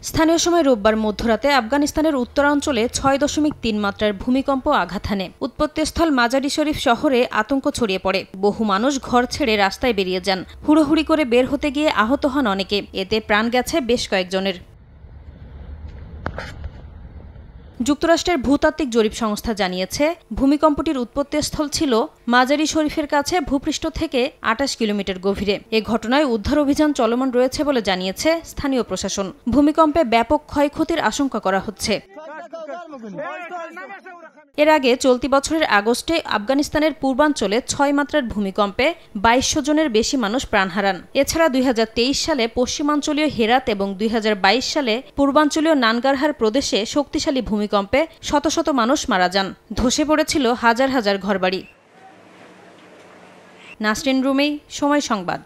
স্থানীয় সময় রোববার মধ্যরাতে আফগানিস্তানের উত্তরাঞ্চলে ৬.৩ মাত্রার ভূমিকম্প আঘাত হানে। উৎপত্তিস্থল মাজারি শরীফ শহরে আতঙ্ক ছড়িয়ে পড়ে। বহু মানুষ ঘর ছেড়ে রাস্তায় বেরিয়ে যান। হুড়োহুড়ি করে বের হতে গিয়ে আহত হন অনেকে। এতে প্রাণ গেছে বেশ কয়েকজনের। যুক্তরাষ্ট্রের ভূতাত্ত্বিক জরিপ সংস্থা জানিয়েছে, ভূমিকম্পটির উৎপত্তিস্থল ছিল মাজারি শরীফের কাছে ভূপৃষ্ঠ থেকে ২৮ কিলোমিটার গভীরে। এ ঘটনায় উদ্ধার অভিযান চলমান রয়েছে বলে জানিয়েছে স্থানীয় প্রশাসন। ভূমিকম্পে ব্যাপক ক্ষয়ক্ষতির আশঙ্কা করা হচ্ছে। এর আগে চলতি বছরের আগস্টে আফগানিস্তানের পূর্বাঞ্চলে ৬ মাত্রার ভূমিকম্পে ২২০০ জনের বেশি মানুষ প্রাণ হারান। এছাড়া ২০২৩ সালে পশ্চিমাঞ্চলীয় হেরাত এবং ২০২২ সালে পূর্বাঞ্চলীয় নানগারহার প্রদেশে শক্তিশালী ভূমিকম্পে শত শত মানুষ মারা যান। ধসে পড়েছিল হাজার হাজার ঘরবাড়ি। নাসরিন রুমি, সময় সংবাদ।